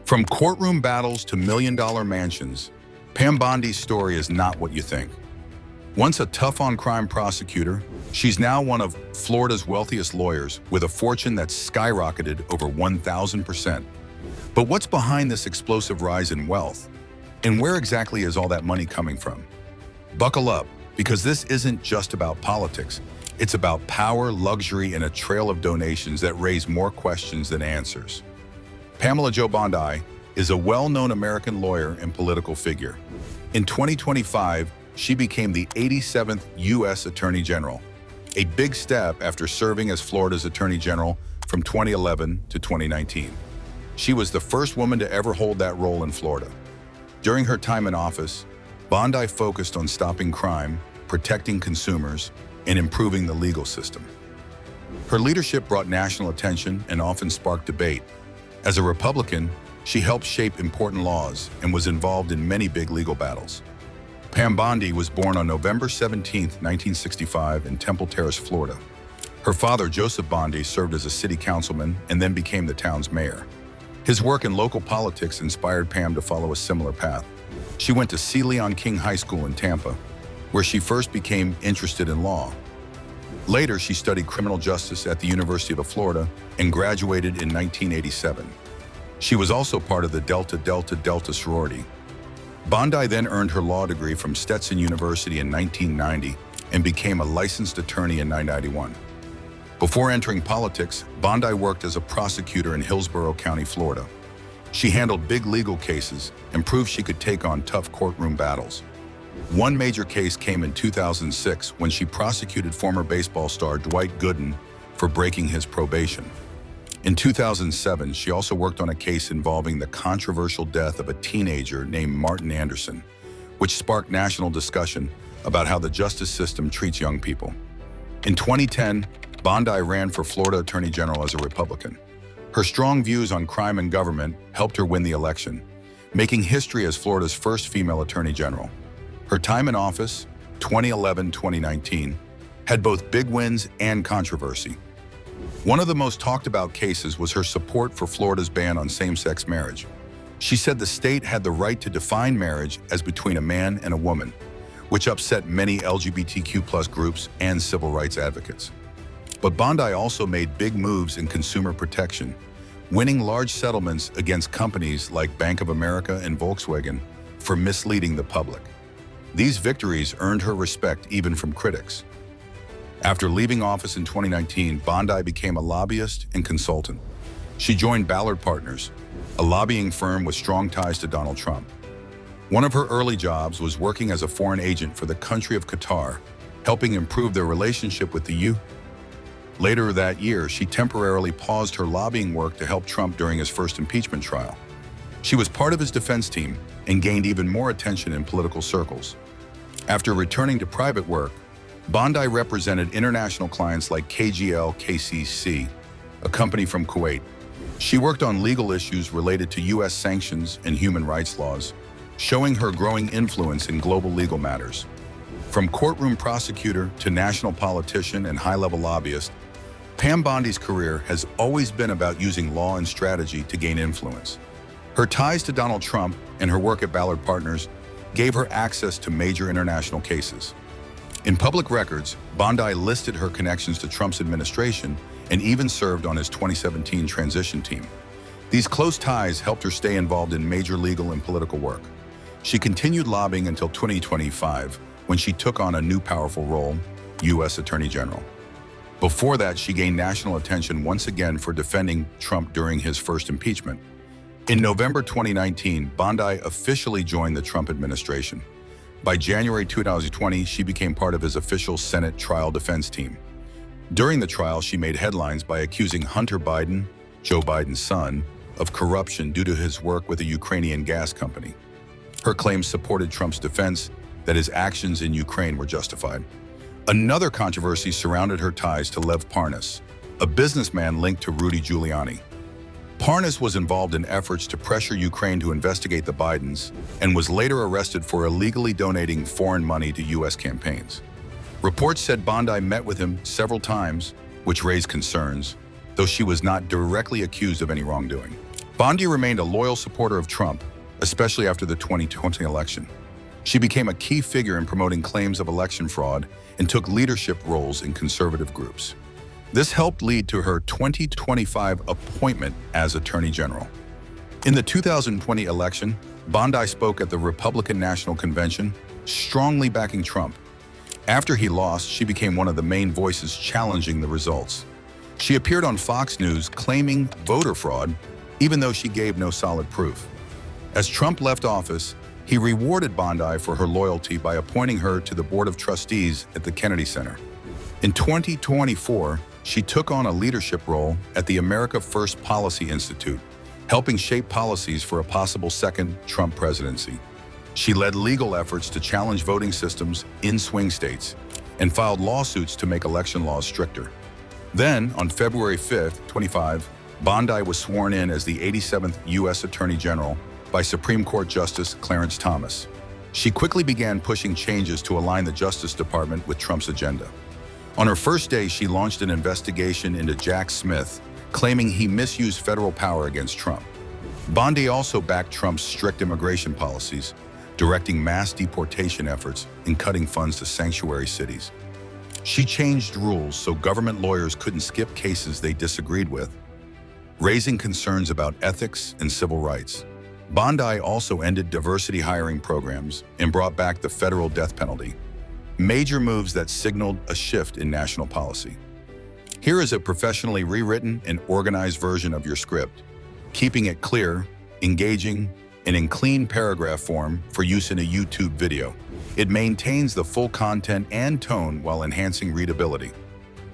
From courtroom battles to million-dollar mansions, Pam Bondi's story is not what you think. Once a tough-on-crime prosecutor, she's now one of Florida's wealthiest lawyers with a fortune that's skyrocketed over 1,000%. But what's behind this explosive rise in wealth? And where exactly is all that money coming from? Buckle up, because this isn't just about politics. It's about power, luxury, and a trail of donations that raise more questions than answers. Pamela Jo Bondi is a well-known American lawyer and political figure. In 2025, she became the 87th U.S. Attorney General, a big step after serving as Florida's Attorney General from 2011 to 2019. She was the first woman to ever hold that role in Florida. During her time in office, Bondi focused on stopping crime, protecting consumers, and improving the legal system. Her leadership brought national attention and often sparked debate. As a Republican, she helped shape important laws and was involved in many big legal battles. Pam Bondi was born on November 17, 1965 in Temple Terrace, Florida. Her father, Joseph Bondi, served as a city councilman and then became the town's mayor. His work in local politics inspired Pam to follow a similar path. She went to C. Leon King High School in Tampa, where she first became interested in law. Later, she studied criminal justice at the University of Florida and graduated in 1987. She was also part of the Delta Delta Delta sorority. Bondi then earned her law degree from Stetson University in 1990 and became a licensed attorney in 1991. Before entering politics, Bondi worked as a prosecutor in Hillsborough County, Florida. She handled big legal cases and proved she could take on tough courtroom battles. One major case came in 2006 when she prosecuted former baseball star Dwight Gooden for breaking his probation. In 2007, she also worked on a case involving the controversial death of a teenager named Martin Anderson, which sparked national discussion about how the justice system treats young people. In 2010, Bondi ran for Florida Attorney General as a Republican. Her strong views on crime and government helped her win the election, making history as Florida's first female Attorney General. Her time in office, 2011-2019, had both big wins and controversy. One of the most talked about cases was her support for Florida's ban on same-sex marriage. She said the state had the right to define marriage as between a man and a woman, which upset many LGBTQ+ groups and civil rights advocates. But Bondi also made big moves in consumer protection, winning large settlements against companies like Bank of America and Volkswagen for misleading the public. These victories earned her respect even from critics. After leaving office in 2019, Bondi became a lobbyist and consultant. She joined Ballard Partners, a lobbying firm with strong ties to Donald Trump. One of her early jobs was working as a foreign agent for the country of Qatar, helping improve their relationship with the U.S. Later that year, she temporarily paused her lobbying work to help Trump during his first impeachment trial. She was part of his defense team and gained even more attention in political circles. After returning to private work, Bondi represented international clients like KGL KCC, a company from Kuwait. She worked on legal issues related to U.S. sanctions and human rights laws, showing her growing influence in global legal matters. From courtroom prosecutor to national politician and high-level lobbyist, Pam Bondi's career has always been about using law and strategy to gain influence. Her ties to Donald Trump and her work at Ballard Partners gave her access to major international cases. In public records, Bondi listed her connections to Trump's administration and even served on his 2017 transition team. These close ties helped her stay involved in major legal and political work. She continued lobbying until 2025, when she took on a new powerful role, U.S. Attorney General. Before that, she gained national attention once again for defending Trump during his first impeachment. In November 2019, Bondi officially joined the Trump administration. By January 2020, she became part of his official Senate trial defense team. During the trial, she made headlines by accusing Hunter Biden, Joe Biden's son, of corruption due to his work with a Ukrainian gas company. Her claims supported Trump's defense that his actions in Ukraine were justified. Another controversy surrounded her ties to Lev Parnas, a businessman linked to Rudy Giuliani. Parnas was involved in efforts to pressure Ukraine to investigate the Bidens and was later arrested for illegally donating foreign money to U.S. campaigns. Reports said Bondi met with him several times, which raised concerns, though she was not directly accused of any wrongdoing. Bondi remained a loyal supporter of Trump, especially after the 2020 election. She became a key figure in promoting claims of election fraud and took leadership roles in conservative groups. This helped lead to her 2025 appointment as Attorney General. In the 2020 election, Bondi spoke at the Republican National Convention, strongly backing Trump. After he lost, she became one of the main voices challenging the results. She appeared on Fox News claiming voter fraud, even though she gave no solid proof. As Trump left office, he rewarded Bondi for her loyalty by appointing her to the Board of Trustees at the Kennedy Center. In 2024, she took on a leadership role at the America First Policy Institute, helping shape policies for a possible second Trump presidency. She led legal efforts to challenge voting systems in swing states and filed lawsuits to make election laws stricter. Then, on February 5, 2025, Bondi was sworn in as the 87th U.S. Attorney General by Supreme Court Justice Clarence Thomas. She quickly began pushing changes to align the Justice Department with Trump's agenda. On her first day, she launched an investigation into Jack Smith, claiming he misused federal power against Trump. Bondi also backed Trump's strict immigration policies, directing mass deportation efforts and cutting funds to sanctuary cities. She changed rules so government lawyers couldn't skip cases they disagreed with, raising concerns about ethics and civil rights. Bondi also ended diversity hiring programs and brought back the federal death penalty, major moves that signaled a shift in national policy. Here is a professionally rewritten and organized version of your script, keeping it clear, engaging, and in clean paragraph form for use in a YouTube video. It maintains the full content and tone while enhancing readability.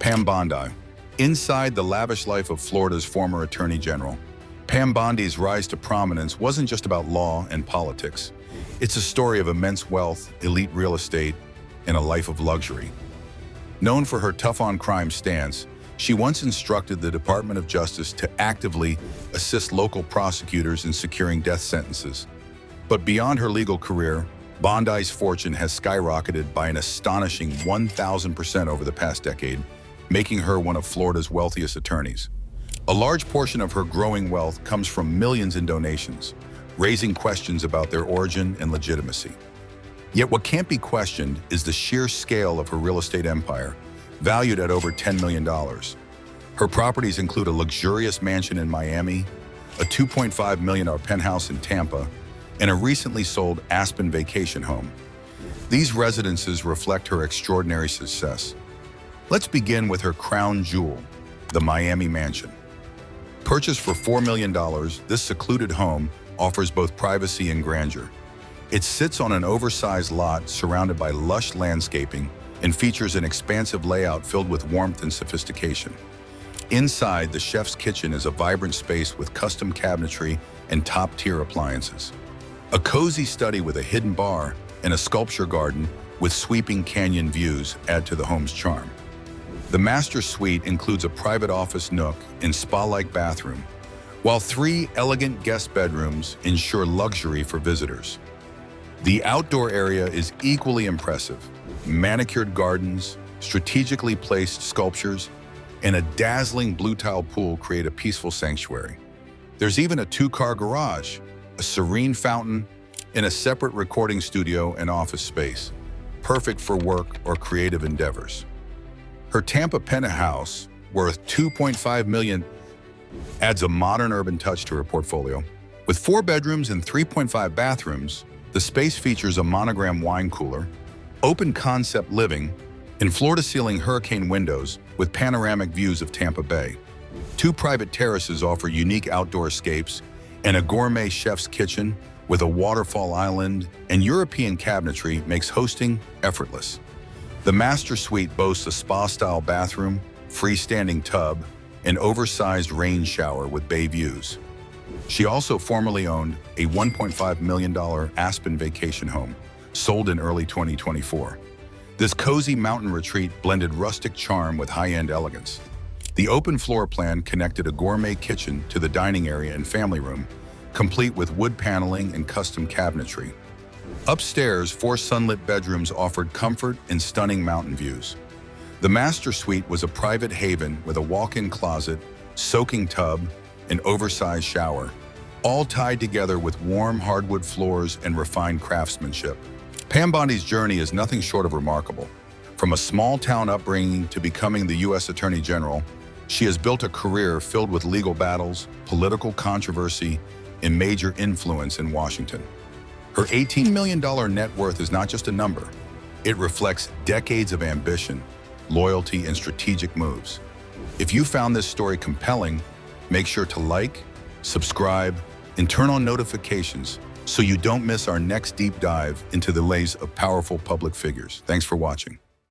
Pam Bondi. Inside the lavish life of Florida's former Attorney General, Pam Bondi's rise to prominence wasn't just about law and politics. It's a story of immense wealth, elite real estate, and a life of luxury. Known for her tough-on-crime stance, she once instructed the Department of Justice to actively assist local prosecutors in securing death sentences. But beyond her legal career, Bondi's fortune has skyrocketed by an astonishing 1,000% over the past decade, making her one of Florida's wealthiest attorneys. A large portion of her growing wealth comes from millions in donations, raising questions about their origin and legitimacy. Yet what can't be questioned is the sheer scale of her real estate empire, valued at over $10 million. Her properties include a luxurious mansion in Miami, a $2.5 million penthouse in Tampa, and a recently sold Aspen vacation home. These residences reflect her extraordinary success. Let's begin with her crown jewel, the Miami mansion. Purchased for $4 million, this secluded home offers both privacy and grandeur. It sits on an oversized lot surrounded by lush landscaping and features an expansive layout filled with warmth and sophistication. Inside, the chef's kitchen is a vibrant space with custom cabinetry and top-tier appliances. A cozy study with a hidden bar and a sculpture garden with sweeping canyon views add to the home's charm. The master suite includes a private office nook and spa-like bathroom, while 3 elegant guest bedrooms ensure luxury for visitors. The outdoor area is equally impressive. Manicured gardens, strategically placed sculptures, and a dazzling blue tile pool create a peaceful sanctuary. There's even a 2-car garage, a serene fountain, and a separate recording studio and office space, perfect for work or creative endeavors. Her Tampa penthouse, worth $2.5 million, adds a modern urban touch to her portfolio. With 4 bedrooms and 3.5 bathrooms, the space features a monogram wine cooler, open concept living, and floor-to-ceiling hurricane windows with panoramic views of Tampa Bay. 2 private terraces offer unique outdoor escapes, and a gourmet chef's kitchen with a waterfall island and European cabinetry makes hosting effortless. The master suite boasts a spa-style bathroom, freestanding tub, and oversized rain shower with bay views. She also formerly owned a $1.5 million Aspen vacation home, sold in early 2024. This cozy mountain retreat blended rustic charm with high-end elegance. The open floor plan connected a gourmet kitchen to the dining area and family room, complete with wood paneling and custom cabinetry. Upstairs, 4 sunlit bedrooms offered comfort and stunning mountain views. The master suite was a private haven with a walk-in closet, soaking tub, and oversized shower, all tied together with warm hardwood floors and refined craftsmanship. Pam Bondi's journey is nothing short of remarkable. From a small-town upbringing to becoming the U.S. Attorney General, she has built a career filled with legal battles, political controversy, and major influence in Washington. Her $18 million net worth is not just a number. It reflects decades of ambition, loyalty, and strategic moves. If you found this story compelling, make sure to like, subscribe, and turn on notifications so you don't miss our next deep dive into the lives of powerful public figures. Thanks for watching.